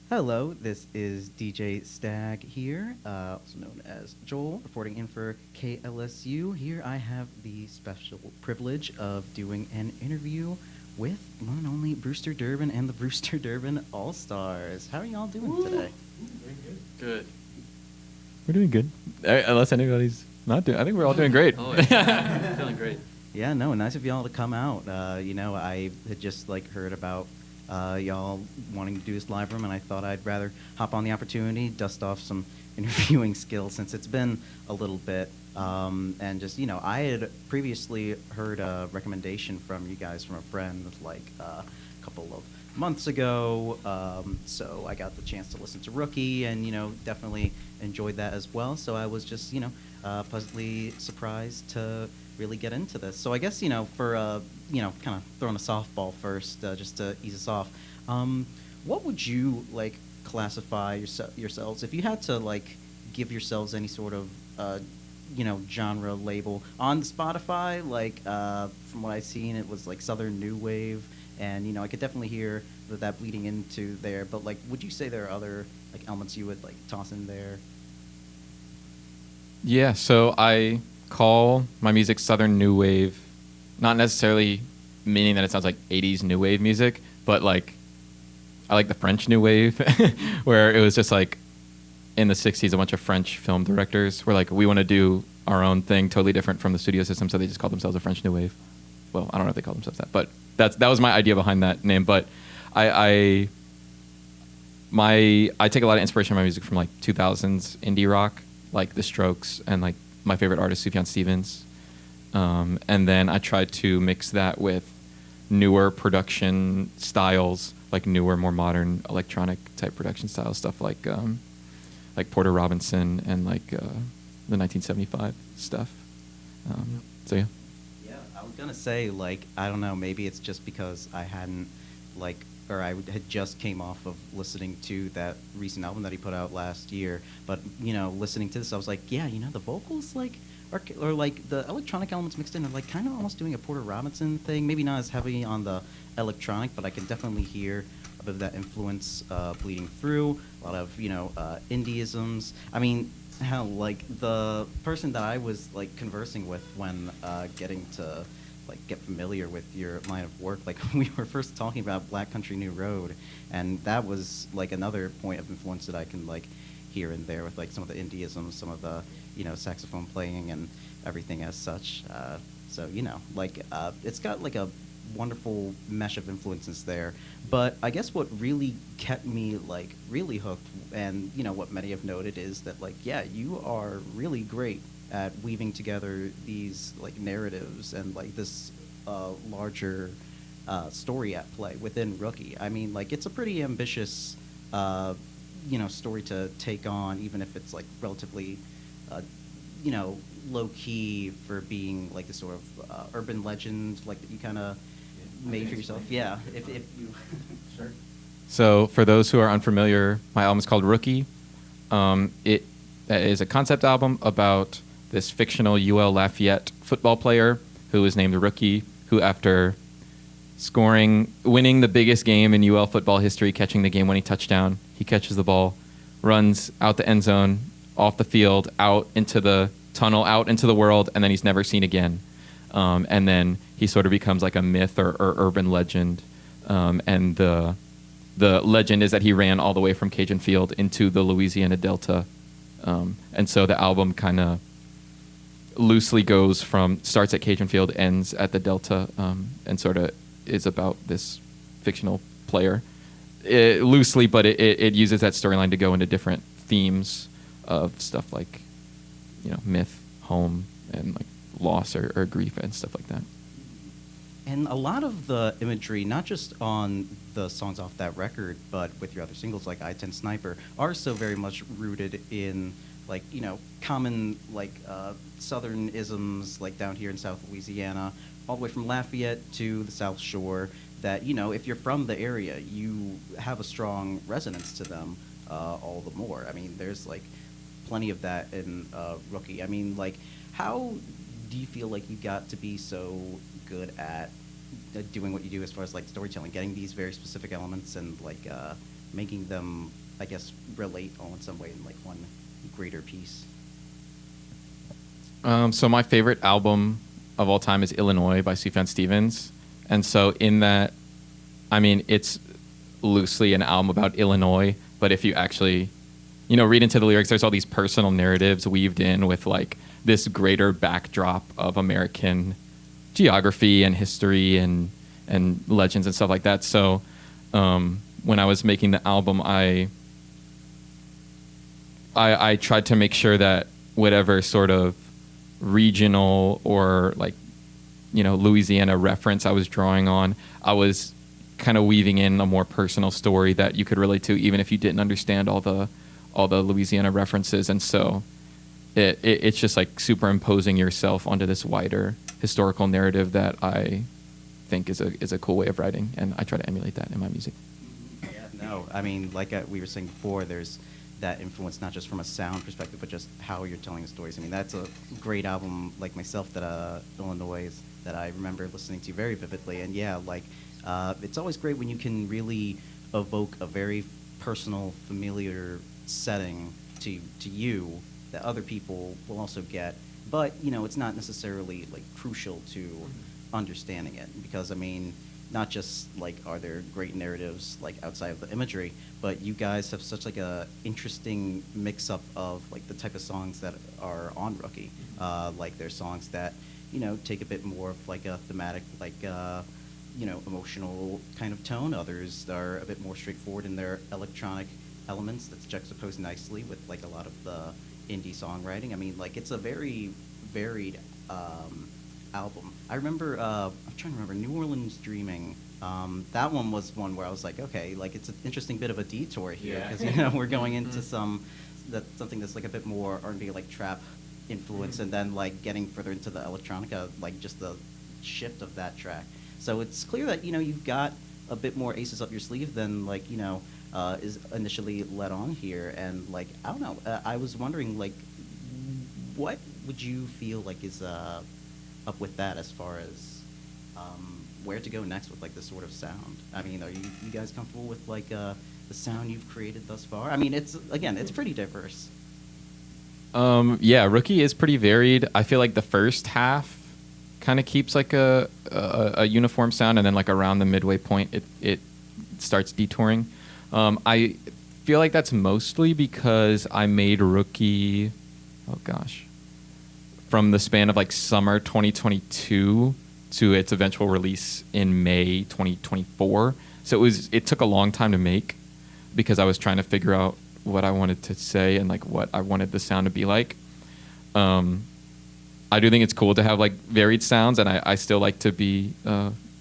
Hello, this is DJ Stag here, also known as Joel, reporting in for KLSU. Here I have the special privilege of doing an interview with one and only Brewster Durbin and the Brewster Durbin Allstars. How are y'all doing today? Good. We're doing good. Unless anybody's not doing. I think we're all doing great. Oh, yeah. Feeling great. Yeah, no, nice of y'all to come out. I had just heard about y'all wanting to do this live room, and I thought I'd rather hop on the opportunity, dust off some interviewing skills since it's been a little bit. And just, I had previously heard a recommendation from you guys from a friend a couple of months ago. So I got the chance to listen to Rookie and, definitely enjoyed that as well. So I was just, pleasantly surprised to really get into this. So I guess, for, kind of throwing a softball first, just to ease us off, what would you, classify yourselves, if you had to, give yourselves any sort of, genre label on Spotify, from what I've seen, it was, Southern New Wave, and, I could definitely hear that bleeding into there, but, would you say there are other, elements you would, toss in there? Yeah. So I call my music Southern New Wave, not necessarily meaning that it sounds like 80s New Wave music, but I like the French New Wave, where it was just in the 60s, a bunch of French film directors were we want to do our own thing, totally different from the studio system, so they just called themselves a French New Wave. Well, I don't know if they called themselves that, but that was my idea behind that name. But I take a lot of inspiration from my music from 2000s indie rock, like The Strokes and my favorite artist Sufjan Stevens, and then I tried to mix that with newer production styles, newer, more modern electronic type production styles, stuff like Porter Robinson and the 1975 stuff. So yeah. Yeah, I was gonna say I don't know, maybe it's just because I hadn't or I had just came off of listening to that recent album that he put out last year. But listening to this, I was like, yeah, the vocals or the electronic elements mixed in are kind of almost doing a Porter Robinson thing. Maybe not as heavy on the electronic, but I can definitely hear a bit of that influence bleeding through. A lot of indieisms. I mean, hell, the person that I was conversing with when getting to get familiar with your line of work, we were first talking about Black Country New Road, and that was another point of influence that I can here and there with some of the indieisms, some of the saxophone playing and everything as such. So it's got a wonderful mesh of influences there. But I guess what really kept me really hooked, and what many have noted, is that yeah, you are really great at weaving together these narratives and this larger story at play within Rookie. I mean, it's a pretty ambitious story to take on, even if it's relatively low key for being the sort of urban legend that you kind of made for yourself. Yeah, if you sure. So for those who are unfamiliar, my album is called Rookie. It is a concept album about this fictional UL Lafayette football player who is named Rookie, who after winning the biggest game in UL football history, catching the game-winning touchdown, he catches the ball, runs out the end zone, off the field, out into the tunnel, out into the world, and then he's never seen again. And then he sort of becomes a myth or urban legend. And the legend is that he ran all the way from Cajun Field into the Louisiana Delta. And so the album kind of loosely starts at Cajun Field, ends at the Delta, and sort of is about this fictional player. Loosely, but it uses that storyline to go into different themes of stuff myth, home, and loss or grief and stuff like that. And a lot of the imagery, not just on the songs off that record, but with your other singles like I-10 Sniper, are so very much rooted in common southern isms down here in South Louisiana, all the way from Lafayette to the South Shore, that if you're from the area, you have a strong resonance to them all the more. I mean, there's plenty of that in Rookie. I mean, how do you feel you got to be so good at doing what you do as far as storytelling, getting these very specific elements and making them, I guess, relate all in some way in like one greater piece. So my favorite album of all time is Illinois by Sufjan Stevens. And so in that, I mean, it's loosely an album about Illinois, but if you actually, read into the lyrics, there's all these personal narratives weaved in with like this greater backdrop of American geography and history and legends and stuff like that. So when I was making the album, I tried to make sure that whatever sort of regional or like Louisiana reference I was drawing on, I was kind of weaving in a more personal story that you could relate to even if you didn't understand all the Louisiana references. And so it's just like superimposing yourself onto this wider historical narrative that I think is a cool way of writing, and I try to emulate that in my music. Yeah, no, I mean, like we were saying before, there's that influence not just from a sound perspective, but just how you're telling the stories. I mean, that's a great album, like myself, that Illinois, that I remember listening to very vividly. And yeah, like it's always great when you can really evoke a very personal, familiar setting to you that other people will also get. But it's not necessarily like crucial to understanding it, because I mean, not just like are there great narratives like outside of the imagery, but you guys have such like a interesting mix up of like the type of songs that are on Rookie. Like there's songs that take a bit more of like a thematic, like emotional kind of tone. Others are a bit more straightforward in their electronic elements that's juxtaposed nicely with like a lot of the indie songwriting. I mean, like it's a very varied album. I remember, I'm trying to remember, New Orleans Dreaming. That one was one where I was like, okay, like it's an interesting bit of a detour here, because we're going into something that's like a bit more R&B, like trap influence, and then like getting further into the electronica, like just the shift of that track. So it's clear that you've got a bit more aces up your sleeve than like is initially led on here. And like I don't know, I was wondering like what would you feel like is up with that as far as where to go next with like this sort of sound? I mean, are you guys comfortable with like the sound you've created thus far? I mean, it's pretty diverse. Yeah, Rookie is pretty varied. I feel like the first half kind of keeps like a uniform sound, and then like around the midway point it starts detouring. I feel like that's mostly because I made Rookie, from the span of like summer 2022 to its eventual release in May 2024. So it took a long time to make, because I was trying to figure out what I wanted to say and like what I wanted the sound to be like. I do think it's cool to have like varied sounds, and I still like to be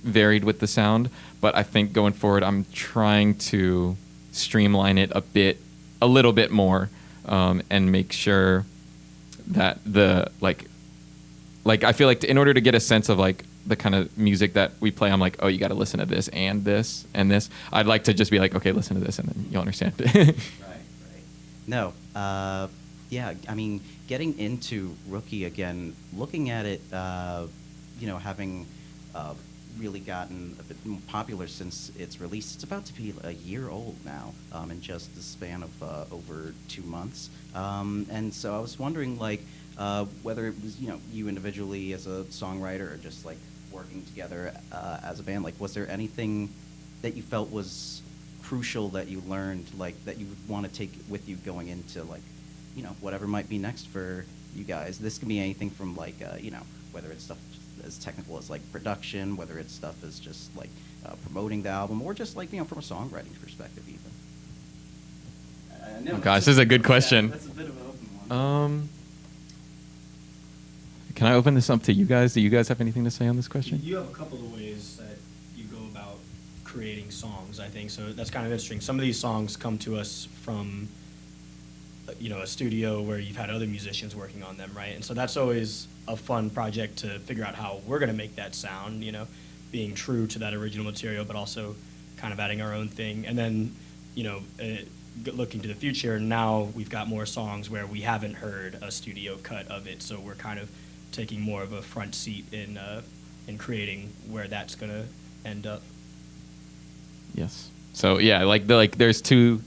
varied with the sound, but I think going forward I'm trying to streamline it a little bit more, and make sure that the like I feel like in order to get a sense of like the kind of music that we play, I'm like, oh, you got to listen to this and this and this. I'd like to just be like, okay, listen to this, and then you'll understand. Right. No, yeah, I mean, getting into Rookie again, looking at it, having really gotten a bit more popular since its release. It's about to be a year old now, in just the span of over 2 months. And so I was wondering, like, whether it was, you individually as a songwriter or just like working together as a band, like, was there anything that you felt was crucial that you learned, like, that you would want to take with you going into, like, whatever might be next for you guys? This can be anything from, like, whether it's stuff as technical as, like, production, whether it's stuff as just, like, promoting the album, or just, like, from a songwriting perspective, even. Oh gosh, this is a good question. Yeah, that's a bit of an open one. Can I open this up to you guys? Do you guys have anything to say on this question? You have a couple of ways that you go about creating songs, I think, so that's kind of interesting. Some of these songs come to us from, a studio where you've had other musicians working on them, right? And so that's always a fun project to figure out how we're going to make that sound, being true to that original material, but also kind of adding our own thing. And then, looking to the future, now we've got more songs where we haven't heard a studio cut of it, so we're kind of taking more of a front seat in creating where that's going to end up. Yes. So yeah, there's two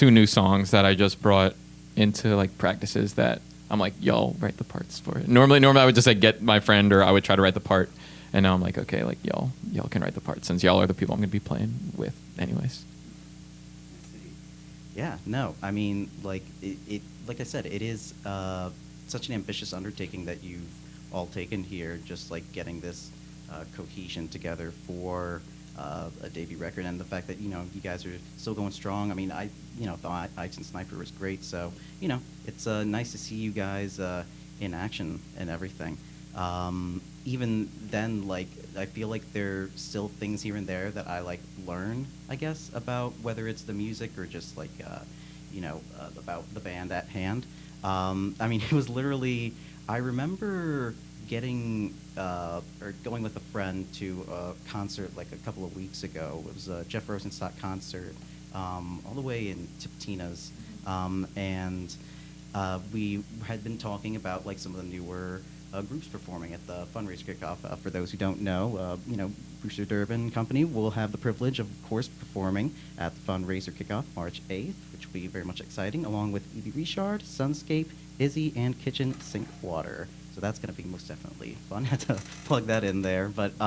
new songs that I just brought into like practices that I'm like, y'all write the parts for it. Normally I would just like get my friend, or I would try to write the part, and now I'm like, okay, like y'all can write the part since y'all are the people I'm gonna be playing with anyways. Yeah, no, I mean, like like I said, it is such an ambitious undertaking that you've all taken here, just like getting this cohesion together for a debut record, and the fact that you guys are still going strong. I mean, I thought Ice and Sniper was great, so it's nice to see you guys in action and everything. Even then, like I feel like there are still things here and there that I like learn, I guess, about whether it's the music or just like about the band at hand. I mean, it was literally, I remember getting or going with a friend to a concert like a couple of weeks ago. It was a Jeff Rosenstock concert all the way in Tipitina's, and we had been talking about like some of the newer groups performing at the fundraiser kickoff. For those who don't know, Brewster Durbin Company will have the privilege of course, performing at the fundraiser kickoff March 8th, which will be very much exciting, along with Evie Richard, Sunscape, Izzy, and Kitchen Sink Water. So that's going to be most definitely fun. I had to plug that in there. But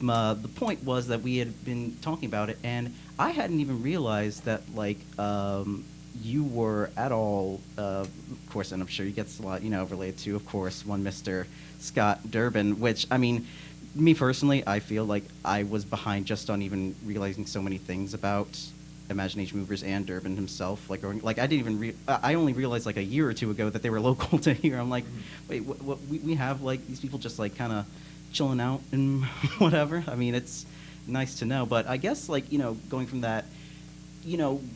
the point was that we had been talking about it, and I hadn't even realized that, like, you were at all, of course, and I'm sure you get a lot, related to, of course, one Mr. Scott Durbin, which, I mean, me personally, I feel like I was behind just on even realizing so many things about Imagination Movers and Durbin himself. Like I didn't even I only realized like a year or two ago that they were local to here. I'm like, wait, what we have like these people just like kind of chilling out and whatever. I mean, it's nice to know. But I guess like going from that,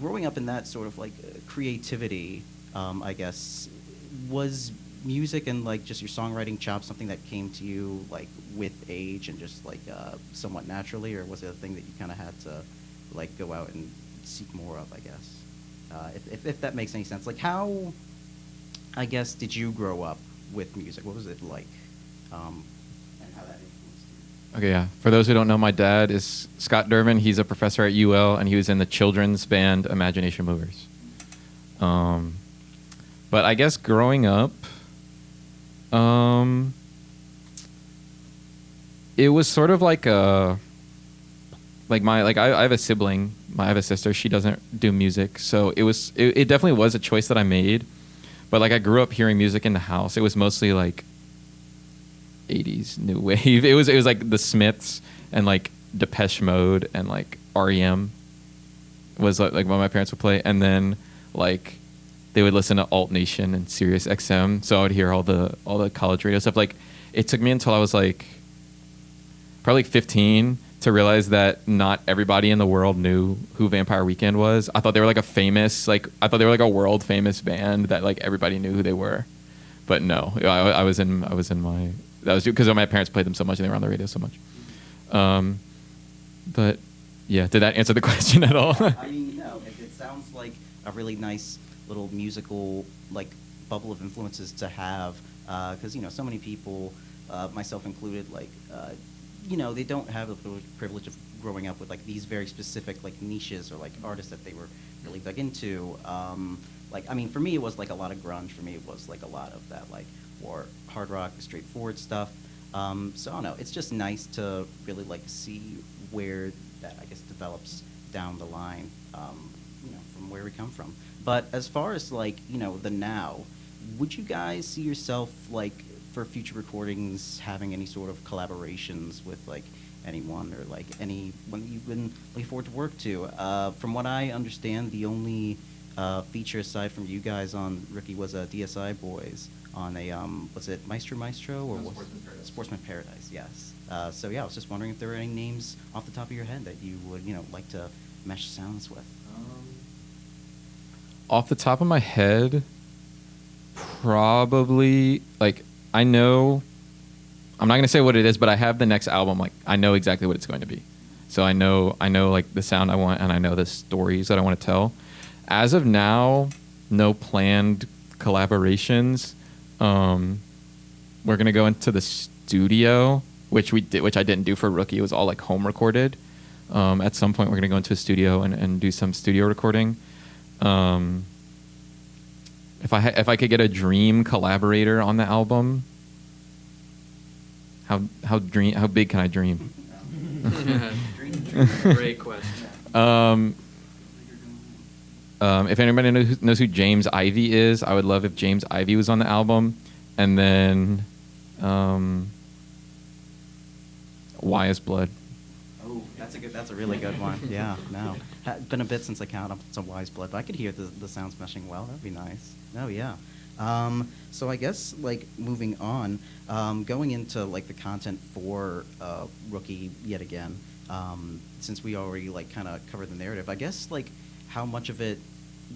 growing up in that sort of like creativity, I guess, was music and like just your songwriting chops something that came to you like with age and just like somewhat naturally, or was it a thing that you kind of had to like go out and seek more of, I guess, if that makes any sense? Like how, I guess, did you grow up with music? What was it like, and how that influenced you? Okay, yeah. For those who don't know, my dad is Scott Durbin. He's a professor at UL, and he was in the children's band Imagination Movers. But I guess growing up, it was sort of like a, I have a sibling. I have a sister. She doesn't do music, so it definitely was a choice that I made. But like I grew up hearing music in the house. It was mostly like 80s new wave. It was like the Smiths and like Depeche Mode and like REM was like what my parents would play, and then like they would listen to Alt Nation and Sirius XM. So I would hear all the college radio stuff. Like it took me until I was like probably 15 to realize that not everybody in the world knew who Vampire Weekend was. I thought they were like a world famous band that like everybody knew who they were. But no, I was in my, that was because my parents played them so much and they were on the radio so much. But yeah, did that answer the question at all? I mean, no, it sounds like a really nice little musical like bubble of influences to have, because so many people, myself included, like they don't have the privilege of growing up with like these very specific like niches or like artists that they were really dug into. Like I mean, for me it was like a lot of grunge. For me it was like a lot of that like more hard rock, straightforward stuff. So I don't know. It's just nice to really like see where that I guess develops down the line, from where we come from. But as far as like the now, would you guys see yourself like for future recordings having any sort of collaborations with like anyone or like anyone you've been looking forward to work to? From what I understand, the only feature aside from you guys on Rookie was DSI Boys on a was it Maestro or No, was Sportsman Paradise. Sportsman Paradise? Yes. So yeah, I was just wondering if there were any names off the top of your head that you would like to mesh sounds with. Off the top of my head, probably like I know. I'm not gonna say what it is, but I have the next album. Like I know exactly what it's going to be. So I know like the sound I want, and I know the stories that I want to tell. As of now, no planned collaborations. We're gonna go into the studio, which I didn't do for Rookie. It was all like home recorded. At some point, we're going to go into a studio and do some studio recording. If I could get a dream collaborator on the album, how big can I dream? Great question. If anybody knows who James Ivy is, I would love if James Ivy was on the album. And then, Why is Blood? Oh, that's a really good one. Yeah, no. Been a bit since I counted up some Wise Blood, but I could hear the sounds meshing well. That'd be nice. Oh, yeah. So I guess, like, moving on, going into, like, the content for Rookie yet again, since we already, like, kind of covered the narrative, I guess, like, how much of it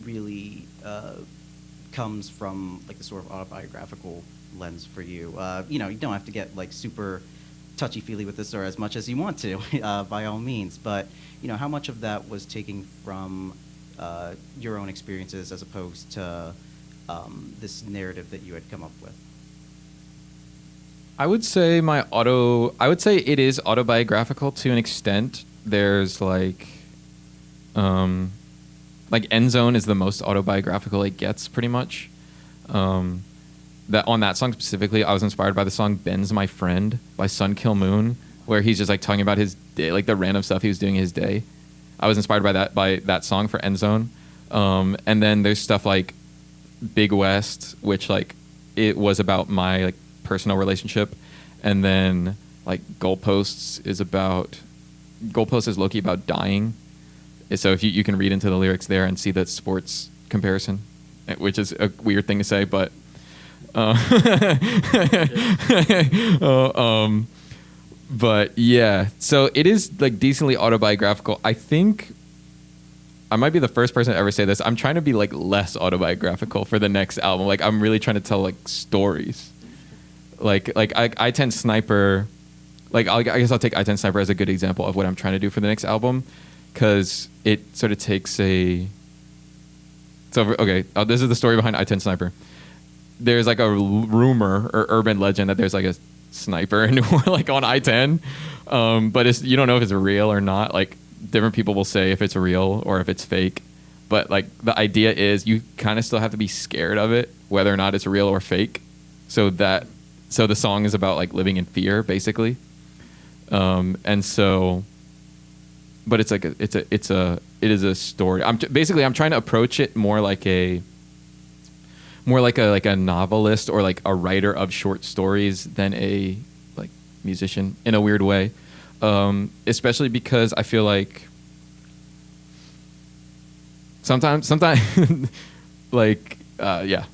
really comes from, like, the sort of autobiographical lens for you? You know, you don't have to get, like, super touchy-feely with this or as much as you want to, by all means, but, you know, how much of that was taking from your own experiences as opposed to this narrative that you had come up with? I would say it is autobiographical to an extent. There's like End Zone is the most autobiographical it gets, pretty much. That on that song specifically, I was inspired by the song "Ben's My Friend" by Sun Kill Moon, where he's just like talking about his day, like the random stuff he was doing his day. I was inspired by that song for End Zone. And then there's stuff like Big West, which like it was about my like personal relationship, and then like Goalposts is low-key about dying. So if you can read into the lyrics there and see that sports comparison, which is a weird thing to say, but but yeah, so it is like decently autobiographical. I think I might be the first person to ever say this. I'm trying to be like less autobiographical for the next album. Like I'm really trying to tell like stories. Like I-10 Sniper. Like I guess I'll take I-10 Sniper as a good example of what I'm trying to do for the next album, because it sort of takes a. So okay, this is the story behind I-10 Sniper. There's like a rumor or urban legend that there's like a sniper in like on I-10, but you don't know if it's real or not. Like different people will say if it's real or if it's fake, but like the idea is you kind of still have to be scared of it, whether or not it's real or fake. So the song is about like living in fear, basically, and so. But it's like it is a story. I'm trying to approach it more like a novelist or like a writer of short stories than a like musician in a weird way, especially because I feel like sometimes like yeah.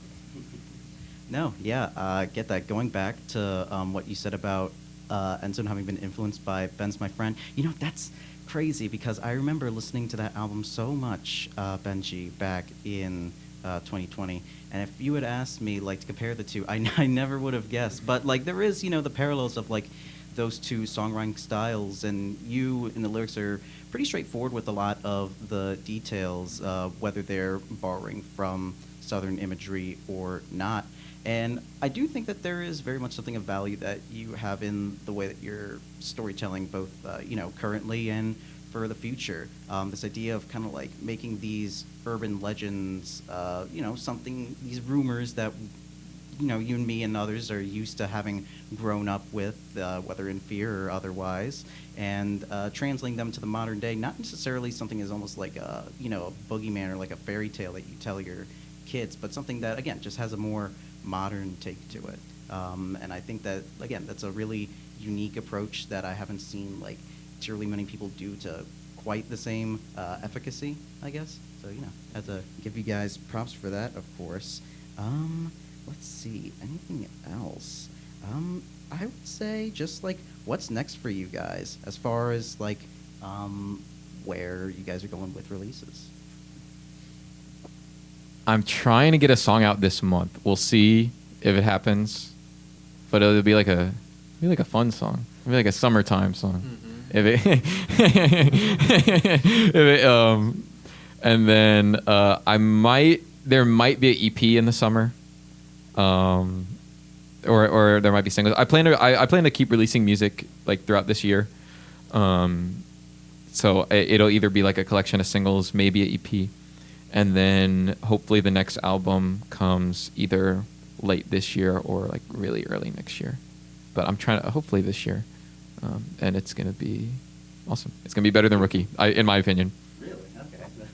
No, yeah, get that. Going back to what you said about End Zone having been influenced by Ben's My Friend, you know, that's crazy because I remember listening to that album so much, Benji, back in 2020. And if you had asked me, like, to compare the two, I never would have guessed. But, like, there is, you know, the parallels of, like, those two songwriting styles. And you, in the lyrics, are pretty straightforward with a lot of the details, whether they're borrowing from Southern imagery or not. And I do think that there is very much something of value that you have in the way that you're storytelling, both, you know, currently and for the future. This idea of kind of like making these urban legends, you know, these rumors that, you know, you and me and others are used to having grown up with, whether in fear or otherwise, and translating them to the modern day, not necessarily something as almost like a, you know, a boogeyman or like a fairy tale that you tell your kids, but something that, again, just has a more modern take to it. And I think that, again, that's a really unique approach that I haven't seen, like, terribly many people do to quite the same efficacy, I guess. So, you know, I have to give you guys props for that, of course. Let's see, anything else? I would say just, like, what's next for you guys as far as, like, where you guys are going with releases? I'm trying to get a song out this month. We'll see if it happens, but it'll be like a fun song. It'll be like a summertime song. Mm-hmm. And then there might be an EP in the summer, or there might be singles. I plan to keep releasing music like throughout this year. So it'll either be like a collection of singles, maybe an EP, and then hopefully the next album comes either late this year or like really early next year. But I'm trying to hopefully this year, and it's gonna be awesome. It's gonna be better than Rookie, in my opinion. Really?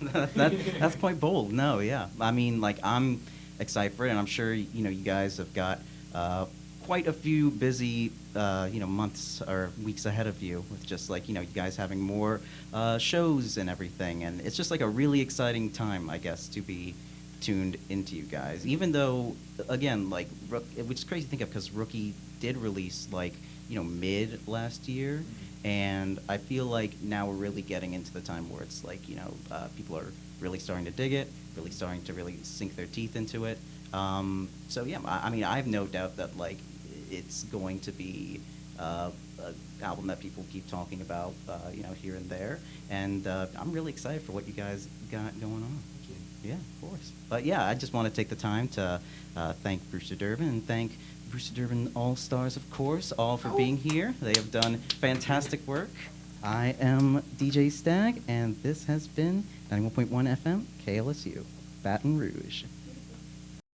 Okay. That's quite bold. No, yeah. I mean, like, I'm excited for it, and I'm sure, you know, you guys have got quite a few busy, you know, months or weeks ahead of you with just, like, you know, you guys having more shows and everything. And it's just, like, a really exciting time, I guess, to be tuned into you guys. Even though, again, like, which is crazy to think of because Rookie did release, like, you know, mid last year. And I feel like now we're really getting into the time where it's like, you know, people are really starting to dig it, really starting to really sink their teeth into it. So yeah, I mean, I have no doubt that like it's going to be an album that people keep talking about, you know, here and there. And I'm really excited for what you guys got going on. Thank you. Yeah, of course. But yeah, I just want to take the time to thank Brewster Durbin and thank Brewster Durbin Allstars, of course, all for being here. They have done fantastic work. I am DJ Stag, and this has been 91.1 FM, KLSU, Baton Rouge.